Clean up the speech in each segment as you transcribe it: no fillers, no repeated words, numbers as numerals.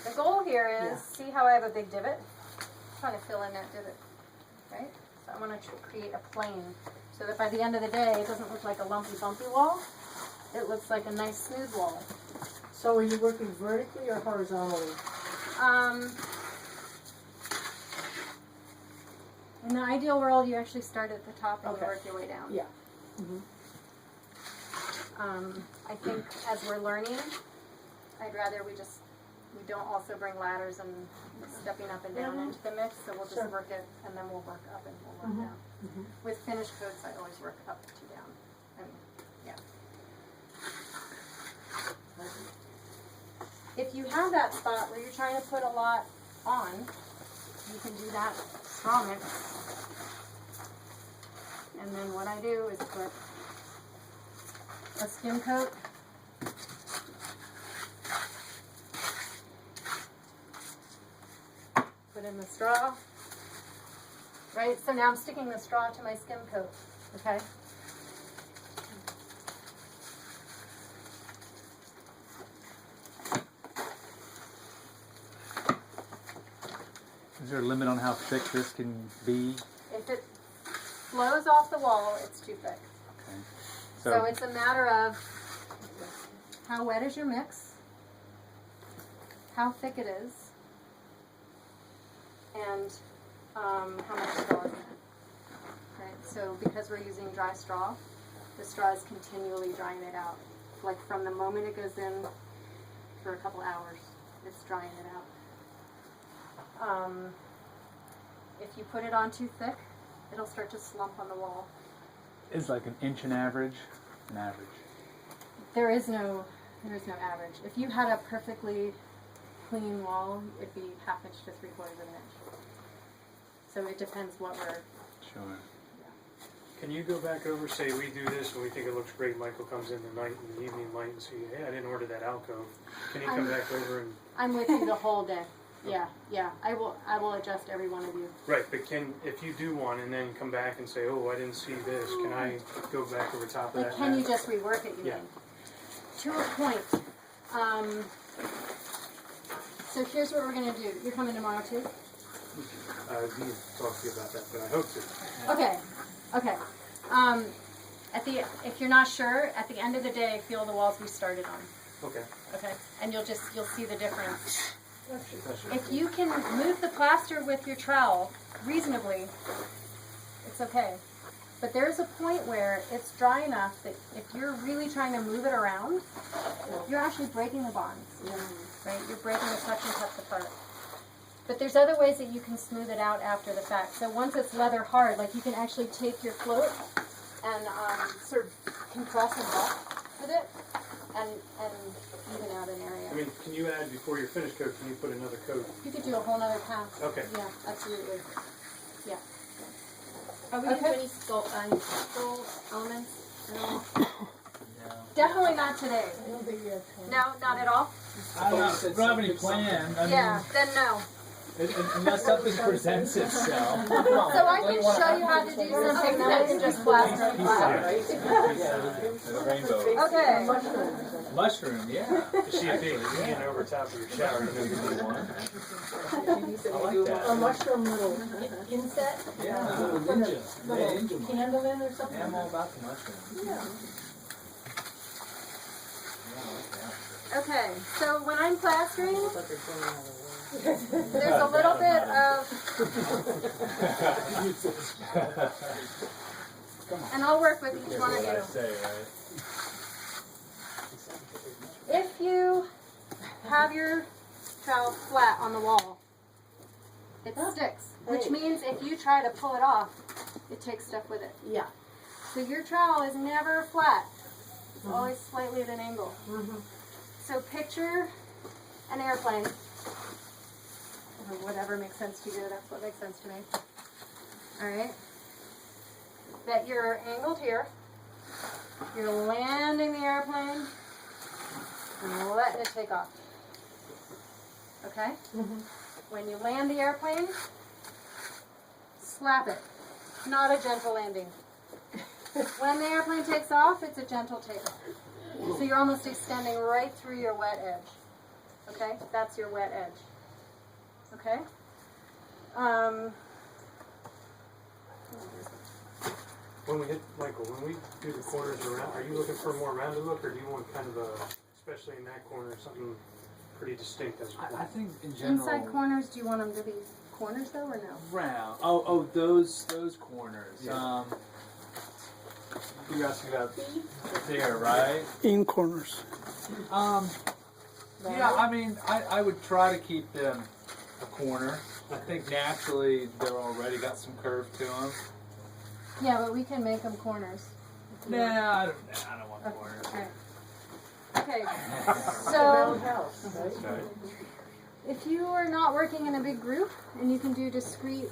The goal here is, see how I have a big divot? I'm trying to fill in that divot, right? So I want to create a plane so that by the end of the day, it doesn't look like a lumpy, bumpy wall. It looks like a nice, smooth wall. So are you working vertically or horizontally? In the ideal world, you actually start at the top and Okay. you work your way down. Yeah. Mm-hmm. I think as we're learning, I'd rather we don't also bring ladders and stepping up and down Mhm. into the mix, so we'll just Sure. work it and then we'll work up and we'll work Mhm. down. Mhm. With finished coats, I always work up to down. And yeah. If you have that spot where you're trying to put a lot on, you can do that straw mix. And then what I do is put a skim coat. Put in the straw. Right, so now I'm sticking the straw to my skim coat, okay? Is there a limit on how thick this can be? If it flows off the wall, it's too thick. Okay. So it's a matter of how wet is your mix, how thick it is, and how much straw is in it. Right, so because we're using dry straw, the straw is continually drying it out. Like from the moment it goes in for a couple hours, it's drying it out. If you put it on too thick, it'll start to slump on the wall. Is like an inch an average? An average. There is no average. If you had a perfectly clean wall, it'd be 1/2 inch to 3/4 of an inch. So it depends what we're. Sure. Can you go back over, say we do this and we think it looks great, Michael comes in the night and the evening light and see, hey, I didn't order that alcove. Can you come back over and, I'm with you the whole day. Yeah. I will adjust every one of you. right, but if you do one and then come back and say, oh, I didn't see this, can I go back over top of Like, that? can you just rework it? You Yeah. mean? To a point. So here's what we're gonna do. You're coming tomorrow too? I need to talk to you about that, but I hope to. Okay. If you're not sure, at the end of the day, feel the walls we started on. Okay. Okay, and you'll see the difference. If you can move the plaster with your trowel reasonably, it's okay. But there's a point where it's dry enough that if you're really trying to move it around, you're actually breaking the bonds. Right? You're breaking the touch and touch apart. But there's other ways that you can smooth it out after the fact. So once it's leather hard, like you can actually take your float and sort of compress and buff with it and even out an area. I mean, can you add, before your finished coat, can you put another coat? You could do a whole nother pass. Okay. Yeah, absolutely. Yeah. Are we going to do any skull elements at all? Definitely not today. I don't think you have time. No, not at all. I don't have any plan. I mean, Yeah, then no. unless something presents itself. So I can show you how to do something that can just plaster flat. Rainbow. Okay. Mushroom, yeah. You see a big can over top of your shower, you know, you need one. I like A that. mushroom little inset, Yeah, little ninja. candle in or something. Yeah, I'm all about the mushroom. Yeah. Okay, so when I'm plastering, there's a little bit of, and I'll work with each one of What I you. say, right? If you have your trowel flat on the wall, it sticks, which means if you try to pull it off, it takes stuff with it. Yeah. So your trowel is never flat. It's always slightly at an angle. So picture an airplane, or whatever makes sense to you, that's what makes sense to me. Alright? That you're angled here, you're landing the airplane, and letting it take off. Okay? When you land the airplane, slap it. Not a gentle landing. When the airplane takes off, it's a gentle takeoff. So you're almost extending right through your wet edge. Okay? That's your wet edge. Okay? When we hit, Michael, when we do the corners around, are you looking for a more rounded look, or do you want kind of a, especially in that corner, something pretty distinct as I think in general. Inside corners, do you want them to be corners though, or no? Round. Oh, those corners. Yeah. You're asking about there, right? In corners. Yeah, I mean, I would try to keep them a corner. I think naturally they're already got some curve to them. Yeah, but we can make them corners. Nah, I don't want corners. Okay. Okay. Round So house, right? Okay. if you are not working in a big group and you can do discrete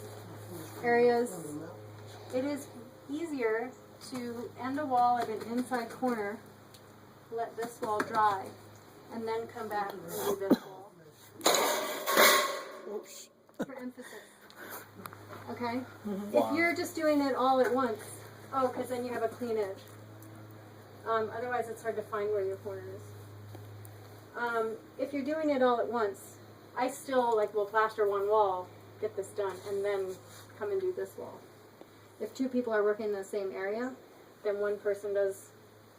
areas, it is easier to end a wall at an inside corner, let this wall dry, and then come back and do this wall. Oops. For emphasis. Okay? If you're just doing it all at once, because then you have a clean edge. Otherwise, it's hard to find where your corner is. If you're doing it all at once, I still will plaster one wall, get this done, and then come and do this wall. If two people are working in the same area, then one person does,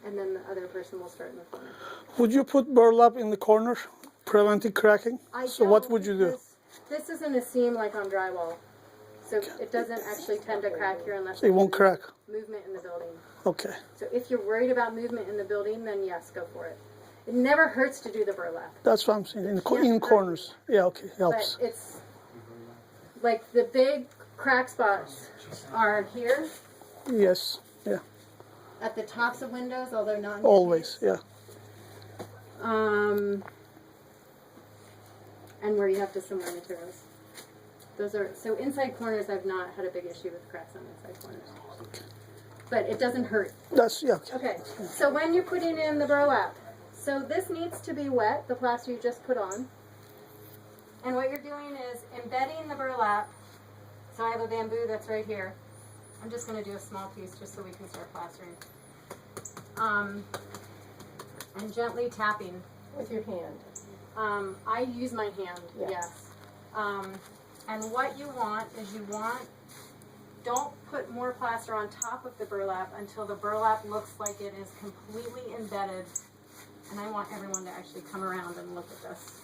and then the other person will start in the corner. Would you put burlap in the corner, preventing cracking? So what don't, would you do? because This isn't a seam like on drywall, so it doesn't actually tend to crack here unless So it won't there's crack. movement in the building. Okay. So if you're worried about movement in the building, then yes, go for it. It never hurts to do the burlap, That's what I'm saying. In Yeah. corners. Yeah, okay. Helps. but it's like the big crack spots are here Yes. Yeah. at the tops of windows, although not in Always. Yeah. and where you have dissimilar materials. Those are so inside corners. I've not had a big issue with cracks on inside corners, but it doesn't hurt. That's yeah. Okay. Okay, so when you're putting in the burlap, so this needs to be wet, the plaster you just put on. And what you're doing is embedding the burlap. So I have a bamboo that's right here. I'm just going to do a small piece just so we can start plastering. And gently tapping. With your hand. I use my hand, Yes. yes. And what you want is don't put more plaster on top of the burlap until the burlap looks like it is completely embedded. And I want everyone to actually come around and look at this.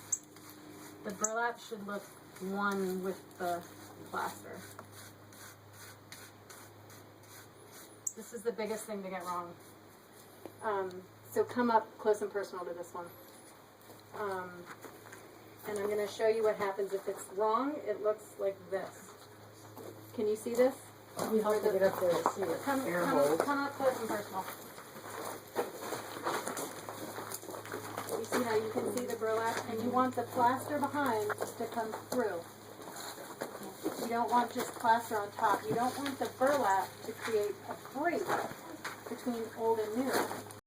The burlap should look one with the plaster. This is the biggest thing to get wrong. So come up close and personal to this one. And I'm going to show you what happens if it's wrong. It looks like this. Can you see this? We have to get up there to see it. Come up close and personal. You see how you can see the burlap? And you want the plaster behind to come through. You don't want just plaster on top. You don't want the burlap to create a break between old and new.